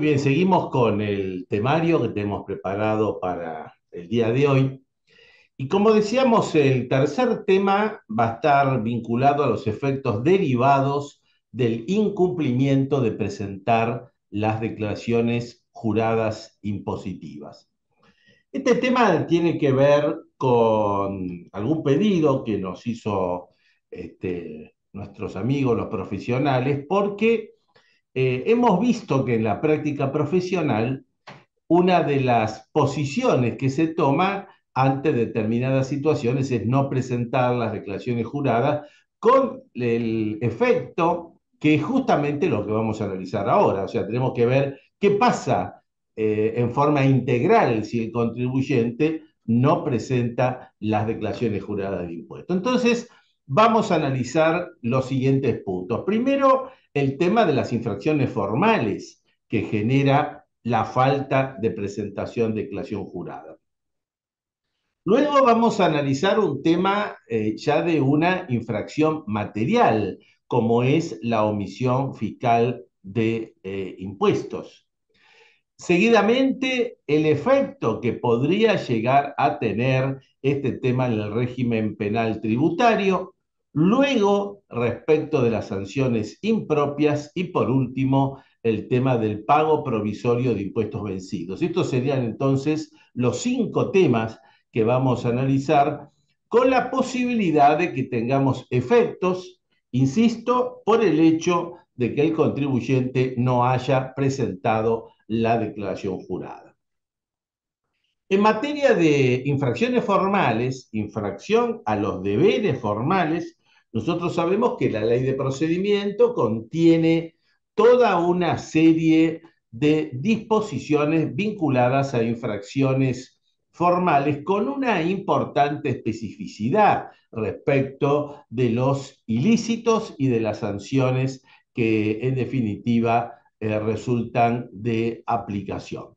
bien, seguimos con el temario que tenemos preparado para el día de hoy. Y como decíamos, el tercer tema va a estar vinculado a los efectos derivados del incumplimiento de presentar las declaraciones juradas impositivas. Este tema tiene que ver con algún pedido que nos hizo nuestros amigos, los profesionales, porque hemos visto que en la práctica profesional una de las posiciones que se toma ante determinadas situaciones es no presentar las declaraciones juradas con el efecto que es justamente lo que vamos a analizar ahora. O sea, tenemos que ver qué pasa en forma integral si el contribuyente no presenta las declaraciones juradas de impuestos. Entonces, vamos a analizar los siguientes puntos. Primero, el tema de las infracciones formales que genera la falta de presentación de declaración jurada. Luego vamos a analizar un tema ya de una infracción material, como es la omisión fiscal de impuestos. Seguidamente, el efecto que podría llegar a tener este tema en el régimen penal tributario. Luego, respecto de las sanciones impropias. Y por último, el tema del pago provisorio de impuestos vencidos. Estos serían entonces los 5 temas que vamos a analizar con la posibilidad de que tengamos efectos, insisto, por el hecho de que el contribuyente no haya presentado la declaración jurada. En materia de infracciones formales, infracción a los deberes formales, nosotros sabemos que la ley de procedimiento contiene toda una serie de disposiciones vinculadas a infracciones formales con una importante especificidad respecto de los ilícitos y de las sanciones que en definitiva resultan de aplicación.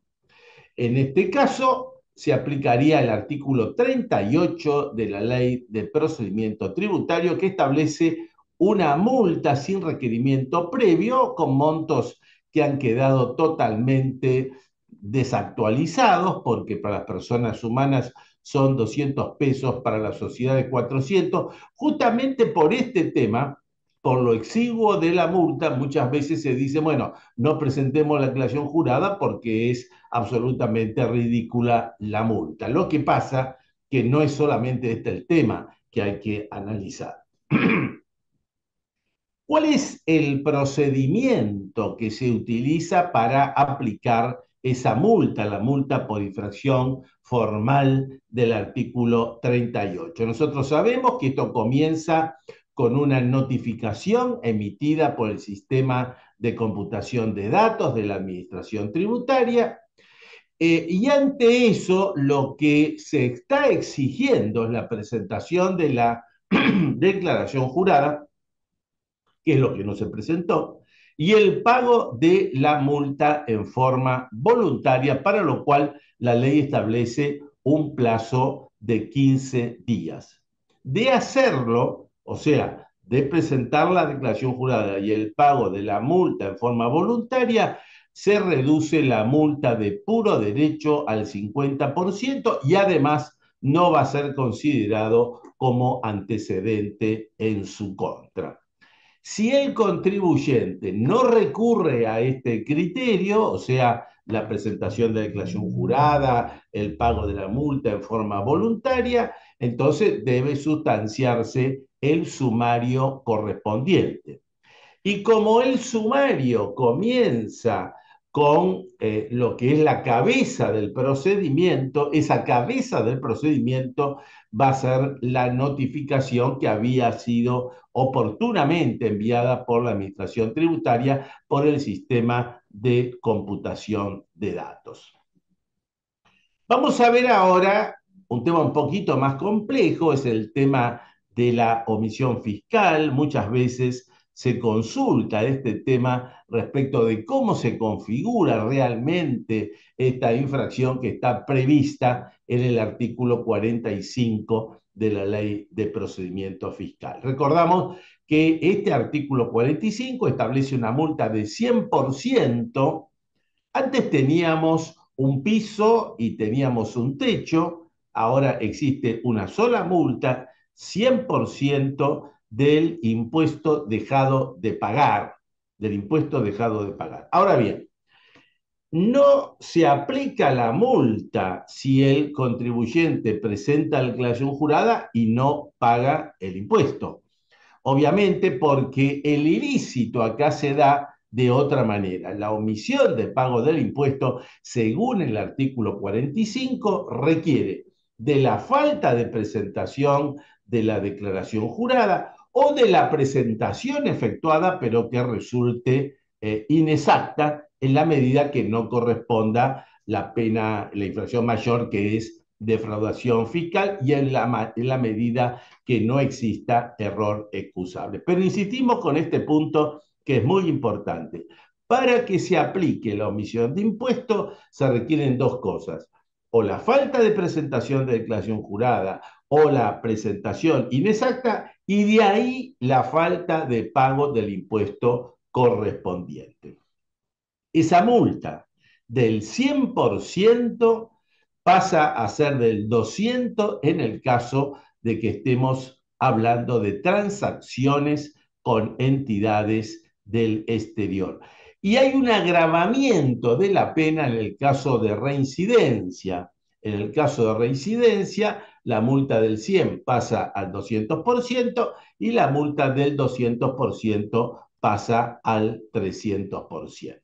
En este caso, se aplicaría el artículo 38 de la Ley de Procedimiento Tributario, que establece una multa sin requerimiento previo con montos que han quedado totalmente desactualizados, porque para las personas humanas son 200 pesos, para las sociedades 400. Justamente por este tema, por lo exiguo de la multa, muchas veces se dice, bueno, no presentemos la declaración jurada porque es absolutamente ridícula la multa. Lo que pasa que no es solamente este el tema que hay que analizar. ¿Cuál es el procedimiento que se utiliza para aplicar esa multa, la multa por infracción formal del artículo 38? Nosotros sabemos que esto comienza con una notificación emitida por el sistema de computación de datos de la Administración Tributaria. Y ante eso, lo que se está exigiendo es la presentación de la declaración jurada, que es lo que no se presentó, y el pago de la multa en forma voluntaria, para lo cual la ley establece un plazo de 15 días. De hacerlo, o sea, de presentar la declaración jurada y el pago de la multa en forma voluntaria, se reduce la multa de puro derecho al 50% y además no va a ser considerado como antecedente en su contra. Si el contribuyente no recurre a este criterio, o sea, la presentación de declaración jurada, el pago de la multa en forma voluntaria, entonces debe sustanciarse el sumario correspondiente. Y como el sumario comienza con lo que es la cabeza del procedimiento, esa cabeza del procedimiento va a ser la notificación que había sido oportunamente enviada por la Administración Tributaria por el sistema de computación de datos. Vamos a ver ahora un tema un poquito más complejo, es el tema de la omisión fiscal. Muchas veces se consulta este tema respecto de cómo se configura realmente esta infracción que está prevista en el artículo 45 de la Ley de Procedimiento Fiscal. Recordamos que este artículo 45 establece una multa de 100% Antes teníamos un piso y teníamos un techo, ahora existe una sola multa, 100% del impuesto dejado de pagar, del impuesto dejado de pagar. Ahora bien, no se aplica la multa si el contribuyente presenta la declaración jurada y no paga el impuesto. Obviamente porque el ilícito acá se da de otra manera. La omisión de pago del impuesto, según el artículo 45, requiere de la falta de presentación de la declaración jurada o de la presentación efectuada, pero que resulte inexacta en la medida que no corresponda la pena, la infracción mayor, que es defraudación fiscal, y en la medida que no exista error excusable. Pero insistimos con este punto que es muy importante. Para que se aplique la omisión de impuesto se requieren dos cosas: o la falta de presentación de declaración jurada o la presentación inexacta, y de ahí la falta de pago del impuesto correspondiente. Esa multa del 100% pasa a ser del 200% en el caso de que estemos hablando de transacciones con entidades del exterior. Y hay un agravamiento de la pena en el caso de reincidencia. En el caso de reincidencia, la multa del 100 pasa al 200% y la multa del 200% pasa al 300%.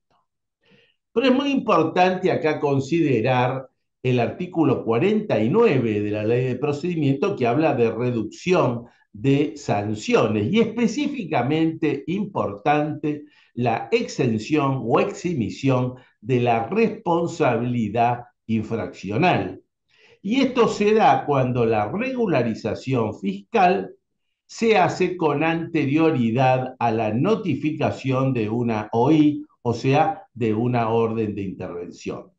Pero es muy importante acá considerar el artículo 49 de la Ley de Procedimiento, que habla de reducción de sanciones, y específicamente importante la exención o exhibición de la responsabilidad infraccional. Y esto se da cuando la regularización fiscal se hace con anterioridad a la notificación de una OI, o sea, de una orden de intervención.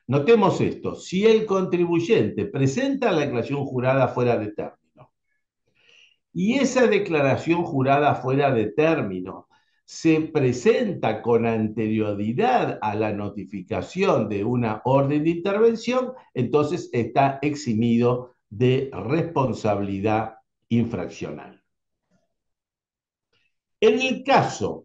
Notemos esto: si el contribuyente presenta la declaración jurada fuera de término y esa declaración jurada fuera de término se presenta con anterioridad a la notificación de una orden de intervención, entonces está eximido de responsabilidad infraccional. En el caso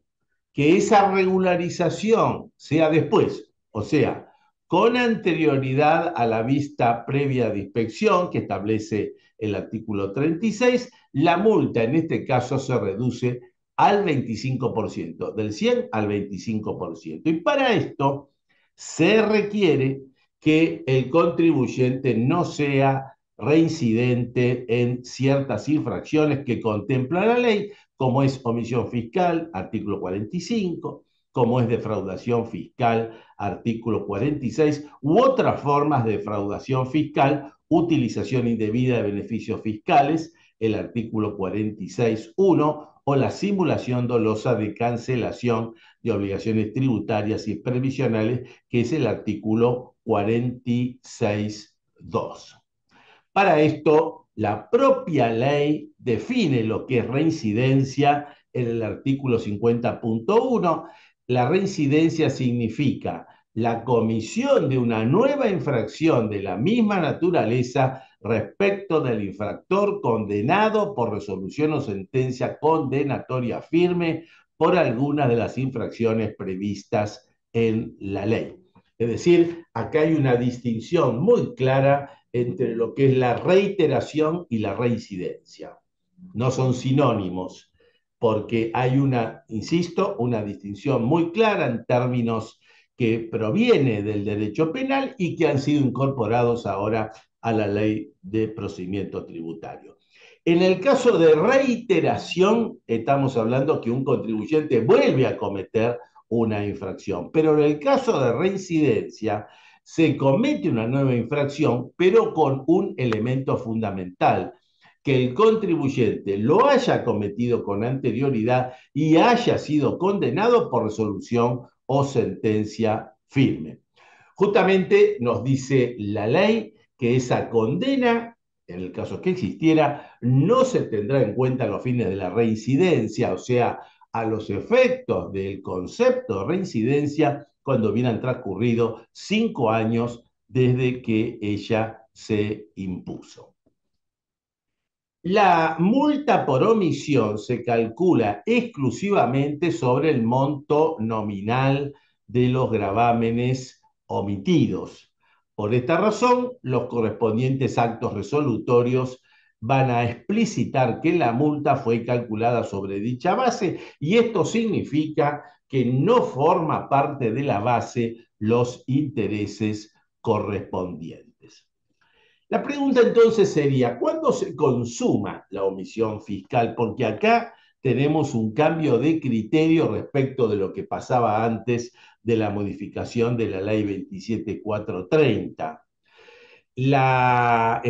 que esa regularización sea después, o sea, con anterioridad a la vista previa de inspección que establece el artículo 36, la multa en este caso se reduce al 25%, del 100 al 25%. Y para esto se requiere que el contribuyente no sea reincidente en ciertas infracciones que contempla la ley, como es omisión fiscal, artículo 45, como es defraudación fiscal, artículo 46, u otras formas de defraudación fiscal, utilización indebida de beneficios fiscales, el artículo 46.1, o la simulación dolosa de cancelación de obligaciones tributarias y previsionales, que es el artículo 46.2. Para esto, la propia ley define lo que es reincidencia en el artículo 50.1. La reincidencia significa la comisión de una nueva infracción de la misma naturaleza respecto del infractor condenado por resolución o sentencia condenatoria firme por alguna de las infracciones previstas en la ley. Es decir, acá hay una distinción muy clara entre lo que es la reiteración y la reincidencia. No son sinónimos, porque hay una, insisto, una distinción muy clara en términos que proviene del derecho penal y que han sido incorporados ahora a la ley de procedimiento tributario. En el caso de reiteración, estamos hablando que un contribuyente vuelve a cometer una infracción, pero en el caso de reincidencia se comete una nueva infracción, pero con un elemento fundamental: que el contribuyente lo haya cometido con anterioridad y haya sido condenado por resolución o sentencia firme. Justamente nos dice la ley que esa condena, en el caso que existiera, no se tendrá en cuenta a los fines de la reincidencia, o sea, a los efectos del concepto de reincidencia cuando hubieran transcurrido 5 años desde que ella se impuso. La multa por omisión se calcula exclusivamente sobre el monto nominal de los gravámenes omitidos. Por esta razón, los correspondientes actos resolutorios van a explicitar que la multa fue calculada sobre dicha base y esto significa que no forma parte de la base los intereses correspondientes. La pregunta entonces sería, ¿cuándo se consuma la omisión fiscal? Porque acá tenemos un cambio de criterio respecto de lo que pasaba antes de la modificación de la ley 27430. En la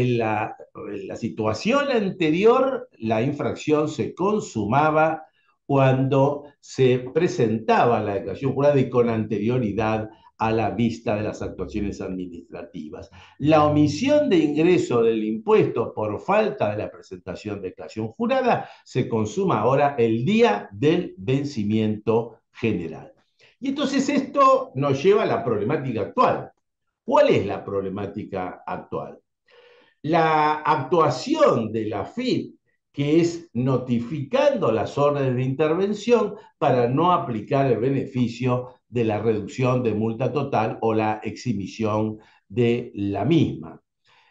situación anterior, la infracción se consumaba cuando se presentaba la declaración jurada y con anterioridad a la vista de las actuaciones administrativas. La omisión de ingreso del impuesto por falta de la presentación de declaración jurada se consuma ahora el día del vencimiento general. Y entonces esto nos lleva a la problemática actual. ¿Cuál es la problemática actual? La actuación de la FIP, que es notificando las órdenes de intervención para no aplicar el beneficio de la reducción de multa total o la exhibición de la misma.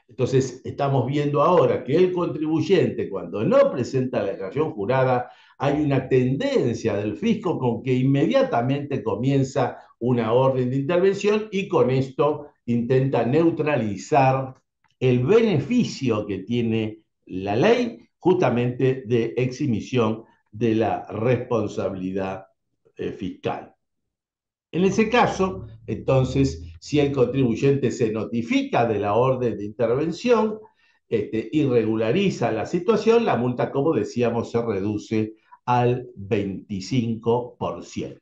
Entonces, estamos viendo ahora que el contribuyente, cuando no presenta la declaración jurada, hay una tendencia del fisco con que inmediatamente comienza una orden de intervención y con esto intenta neutralizar el beneficio que tiene la ley justamente de exhibición de la responsabilidad fiscal. En ese caso, entonces, si el contribuyente se notifica de la orden de intervención y regulariza la situación, la multa, como decíamos, se reduce al 25%.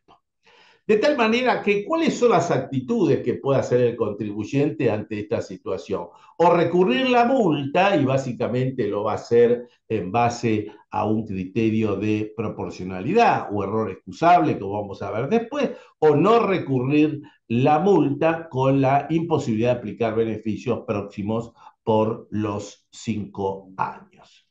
De tal manera que, ¿cuáles son las actitudes que puede hacer el contribuyente ante esta situación? O recurrir la multa, y básicamente lo va a hacer en base a un criterio de proporcionalidad o error excusable, como vamos a ver después, o no recurrir la multa con la imposibilidad de aplicar beneficios próximos por los 5 años.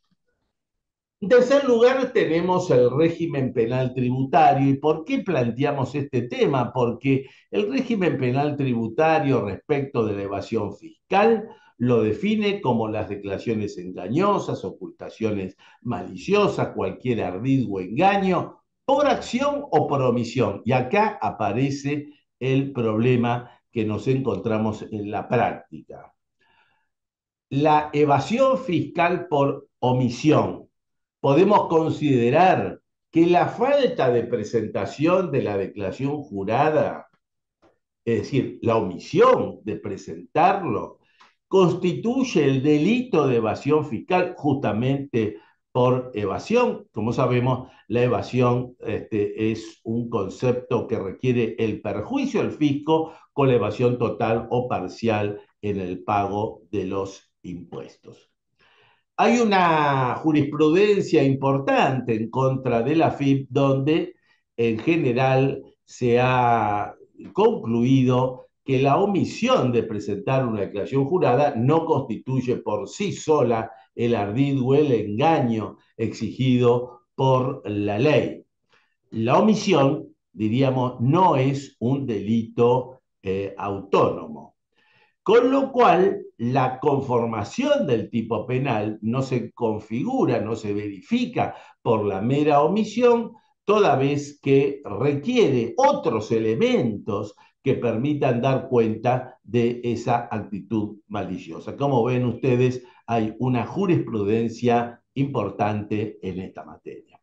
En tercer lugar, tenemos el régimen penal tributario. ¿Y por qué planteamos este tema? Porque el régimen penal tributario respecto de la evasión fiscal lo define como las declaraciones engañosas, ocultaciones maliciosas, cualquier ardid o engaño, por acción o por omisión. Y acá aparece el problema que nos encontramos en la práctica. La evasión fiscal por omisión. Podemos considerar que la falta de presentación de la declaración jurada, es decir, la omisión de presentarlo, constituye el delito de evasión fiscal justamente por evasión. Como sabemos, la evasión es un concepto que requiere el perjuicio al fisco con la evasión total o parcial en el pago de los impuestos. Hay una jurisprudencia importante en contra de la FIP donde en general se ha concluido que la omisión de presentar una declaración jurada no constituye por sí sola el ardid o el engaño exigido por la ley. La omisión, diríamos, no es un delito autónomo. Con lo cual, la conformación del tipo penal no se configura, no se verifica por la mera omisión, toda vez que requiere otros elementos que permitan dar cuenta de esa actitud maliciosa. Como ven ustedes, hay una jurisprudencia importante en esta materia.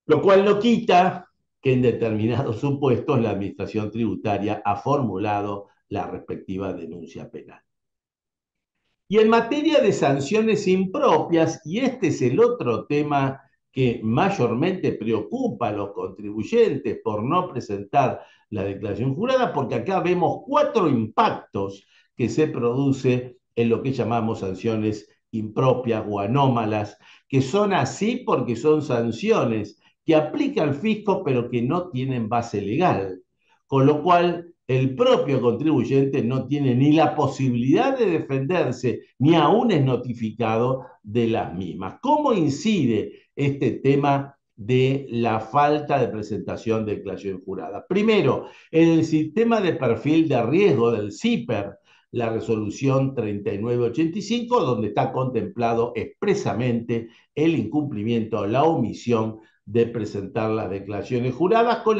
Lo cual no quita que en determinados supuestos la administración tributaria ha formulado la respectiva denuncia penal. Y en materia de sanciones impropias, y este es el otro tema que mayormente preocupa a los contribuyentes por no presentar la declaración jurada, porque acá vemos 4 impactos que se produce en lo que llamamos sanciones impropias o anómalas, que son así porque son sanciones que aplica el fisco pero que no tienen base legal, con lo cual el propio contribuyente no tiene ni la posibilidad de defenderse, ni aún es notificado de las mismas. ¿Cómo incide este tema de la falta de presentación de declaración jurada? Primero, en el sistema de perfil de riesgo del CIPER, la resolución 3985, donde está contemplado expresamente el incumplimiento o la omisión de presentar las declaraciones juradas con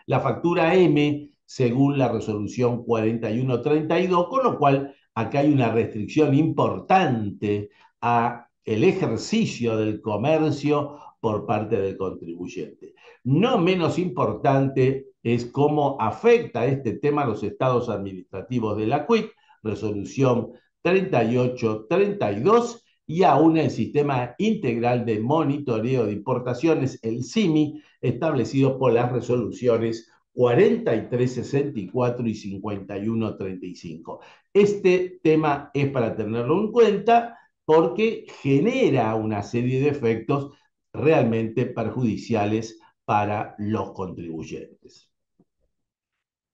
la factura M según la resolución 4132, con lo cual acá hay una restricción importante a el ejercicio del comercio por parte del contribuyente. No menos importante es cómo afecta este tema a los estados administrativos de la CUIC, resolución 3832, y aún el Sistema Integral de Monitoreo de Importaciones, el SIMI, establecido por las resoluciones 4364 y 5135. Este tema es para tenerlo en cuenta porque genera una serie de efectos realmente perjudiciales para los contribuyentes.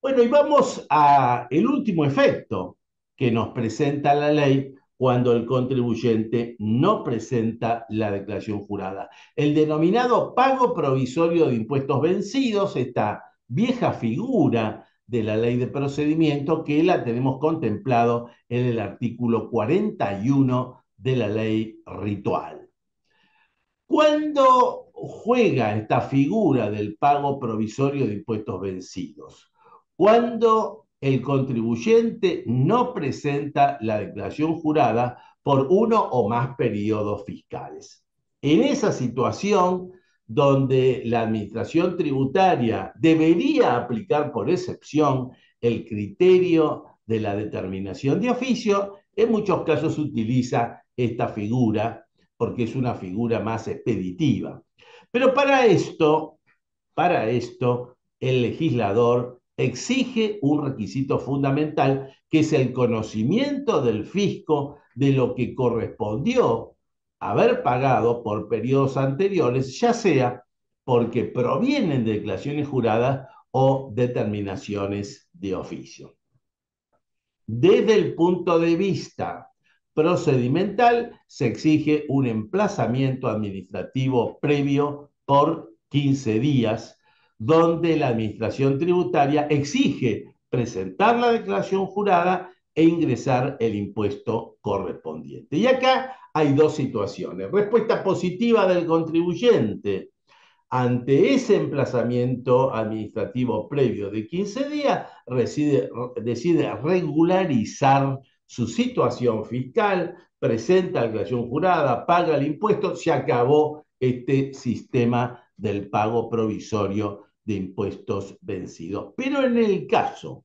Bueno, y vamos a el último efecto que nos presenta la ley cuando el contribuyente no presenta la declaración jurada. El denominado pago provisorio de impuestos vencidos, esta vieja figura de la ley de procedimiento que la tenemos contemplado en el artículo 41 de la ley ritual. ¿Cuándo juega esta figura del pago provisorio de impuestos vencidos? Cuando el contribuyente no presenta la declaración jurada por uno o más periodos fiscales. En esa situación, donde la administración tributaria debería aplicar por excepción el criterio de la determinación de oficio, en muchos casos utiliza esta figura porque es una figura más expeditiva. Pero para esto, el legislador exige un requisito fundamental, que es el conocimiento del fisco de lo que correspondió haber pagado por periodos anteriores, ya sea porque provienen de declaraciones juradas o determinaciones de oficio. Desde el punto de vista procedimental, se exige un emplazamiento administrativo previo por 15 días, donde la administración tributaria exige presentar la declaración jurada e ingresar el impuesto correspondiente. Y acá hay dos situaciones. Respuesta positiva del contribuyente. Ante ese emplazamiento administrativo previo de 15 días, decide regularizar su situación fiscal, presenta la declaración jurada, paga el impuesto, se acabó este sistema del pago provisorio de impuestos vencidos. Pero en el caso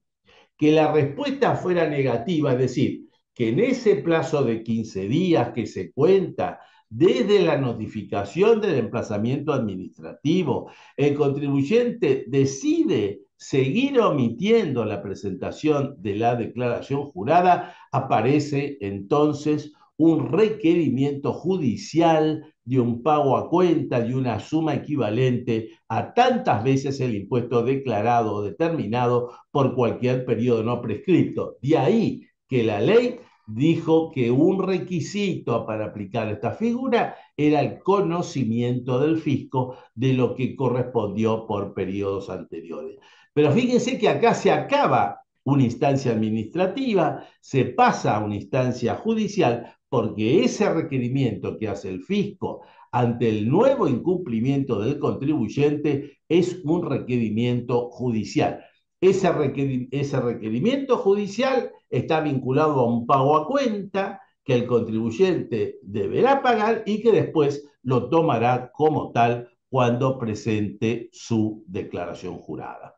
que la respuesta fuera negativa, es decir, que en ese plazo de 15 días que se cuenta desde la notificación del emplazamiento administrativo, el contribuyente decide seguir omitiendo la presentación de la declaración jurada, aparece entonces un requerimiento judicial de un pago a cuenta de una suma equivalente a tantas veces el impuesto declarado o determinado por cualquier periodo no prescripto. De ahí que la ley dijo que un requisito para aplicar esta figura era el conocimiento del fisco de lo que correspondió por periodos anteriores. Pero fíjense que acá se acaba una instancia administrativa, se pasa a una instancia judicial, porque ese requerimiento que hace el fisco ante el nuevo incumplimiento del contribuyente es un requerimiento judicial. Ese requerimiento judicial está vinculado a un pago a cuenta que el contribuyente deberá pagar y que después lo tomará como tal cuando presente su declaración jurada.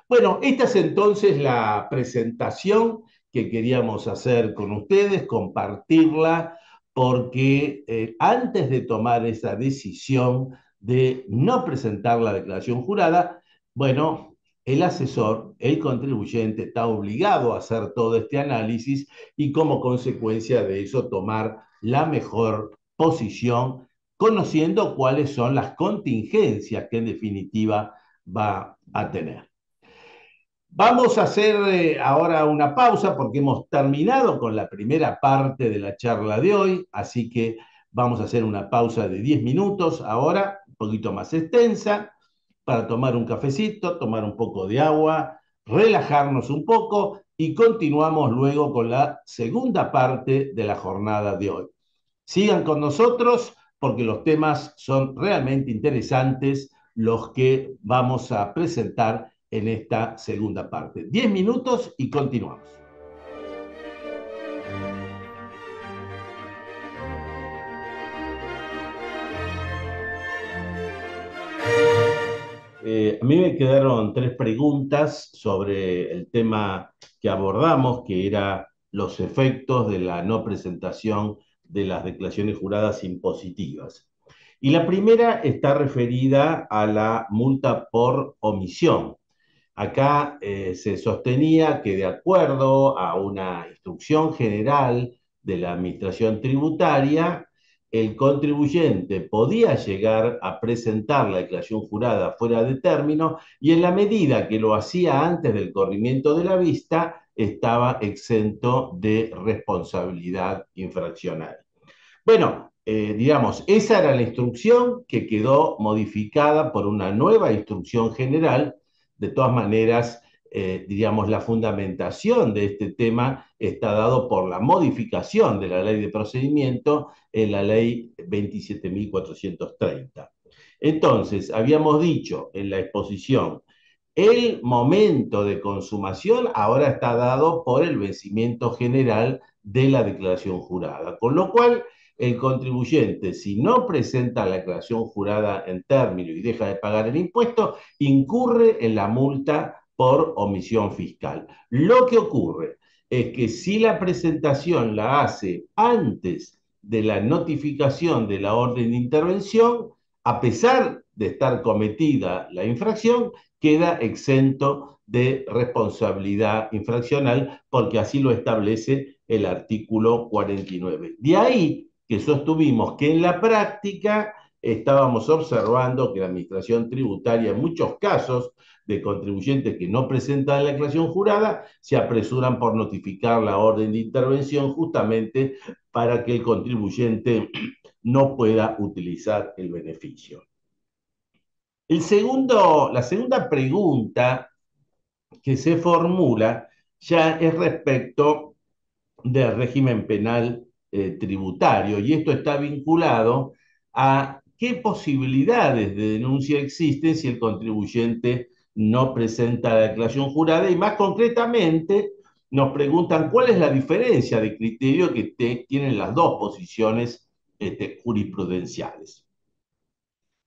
Bueno, esta es entonces la presentación que queríamos hacer con ustedes, compartirla, porque antes de tomar esa decisión de no presentar la declaración jurada, bueno, el asesor, el contribuyente, está obligado a hacer todo este análisis y como consecuencia de eso tomar la mejor posición, conociendo cuáles son las contingencias que en definitiva va a tener. Vamos a hacer ahora una pausa porque hemos terminado con la primera parte de la charla de hoy, así que vamos a hacer una pausa de 10 minutos ahora, un poquito más extensa, para tomar un cafecito, tomar un poco de agua, relajarnos un poco y continuamos luego con la segunda parte de la jornada de hoy. Sigan con nosotros porque los temas son realmente interesantes los que vamos a presentar en esta segunda parte. 10 minutos y continuamos. A mí me quedaron tres preguntas sobre el tema que abordamos, que era los efectos de la no presentación de las declaraciones juradas impositivas. Y la primera está referida a la multa por omisión. Acá se sostenía que de acuerdo a una instrucción general de la Administración Tributaria, el contribuyente podía llegar a presentar la declaración jurada fuera de término y en la medida que lo hacía antes del corrimiento de la vista, estaba exento de responsabilidad infraccional. Bueno, digamos, esa era la instrucción que quedó modificada por una nueva instrucción general. De todas maneras, digamos, la fundamentación de este tema está dado por la modificación de la ley de procedimiento en la ley 27.430. Entonces, habíamos dicho en la exposición, el momento de consumación ahora está dado por el vencimiento general de la declaración jurada, con lo cual el contribuyente, si no presenta la declaración jurada en término y deja de pagar el impuesto, incurre en la multa por omisión fiscal. Lo que ocurre es que si la presentación la hace antes de la notificación de la orden de intervención, a pesar de estar cometida la infracción, queda exento de responsabilidad infraccional porque así lo establece el artículo 49. De ahí que sostuvimos que en la práctica estábamos observando que la Administración Tributaria en muchos casos de contribuyentes que no presentan la declaración jurada se apresuran por notificar la orden de intervención justamente para que el contribuyente no pueda utilizar el beneficio. La segunda pregunta que se formula ya es respecto del régimen penal tributario y esto está vinculado a qué posibilidades de denuncia existen si el contribuyente no presenta la declaración jurada y más concretamente nos preguntan cuál es la diferencia de criterio que tienen las dos posiciones jurisprudenciales.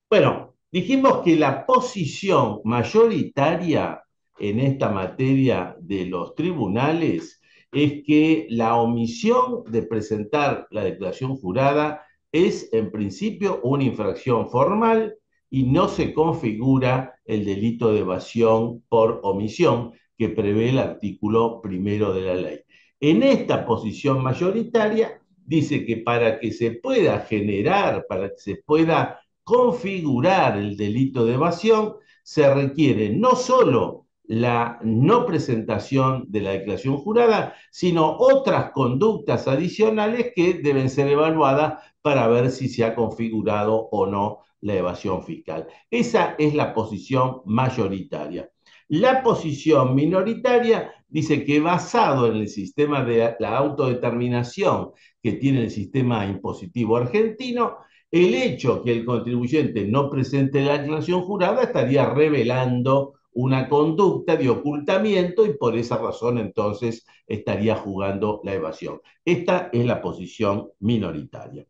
Bueno, dijimos que la posición mayoritaria en esta materia de los tribunales es que la omisión de presentar la declaración jurada es en principio una infracción formal y no se configura el delito de evasión por omisión que prevé el artículo primero de la ley. En esta posición mayoritaria dice que para que se pueda generar, para que se pueda configurar el delito de evasión, se requiere no solo la no presentación de la declaración jurada, sino otras conductas adicionales que deben ser evaluadas para ver si se ha configurado o no la evasión fiscal. Esa es la posición mayoritaria. La posición minoritaria dice que basado en el sistema de la autodeterminación que tiene el sistema impositivo argentino, el hecho que el contribuyente no presente la declaración jurada estaría revelando una conducta de ocultamiento y por esa razón entonces estaría jugando la evasión. Esta es la posición minoritaria.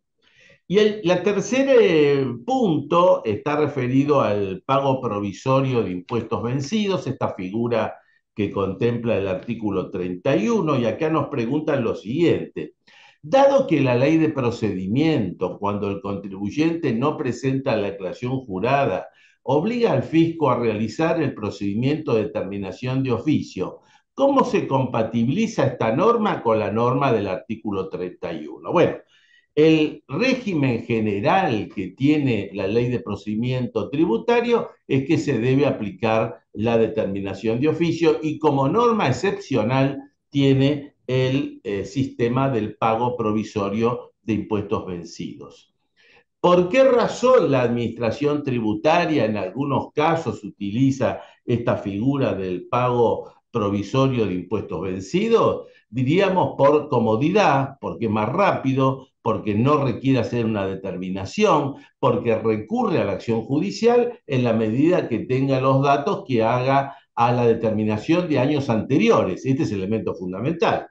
Y la tercer punto está referido al pago provisorio de impuestos vencidos, esta figura que contempla el artículo 31, y acá nos preguntan lo siguiente. Dado que la ley de procedimiento, cuando el contribuyente no presenta la declaración jurada, obliga al fisco a realizar el procedimiento de determinación de oficio, ¿cómo se compatibiliza esta norma con la norma del artículo 31? Bueno, El régimen general que tiene la ley de procedimiento tributario es que se debe aplicar la determinación de oficio y como norma excepcional tiene el sistema del pago provisorio de impuestos vencidos. ¿Por qué razón la administración tributaria en algunos casos utiliza esta figura del pago provisorio de impuestos vencidos? Diríamos por comodidad, porque es más rápido, porque no requiere hacer una determinación, porque recurre a la acción judicial en la medida que tenga los datos que haga a la determinación de años anteriores. Este es el elemento fundamental.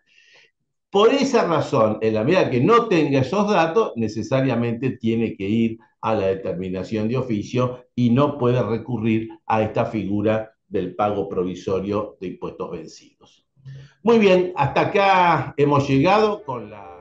Por esa razón, en la medida que no tenga esos datos, necesariamente tiene que ir a la determinación de oficio y no puede recurrir a esta figura del pago provisorio de impuestos vencidos. Muy bien, hasta acá hemos llegado con la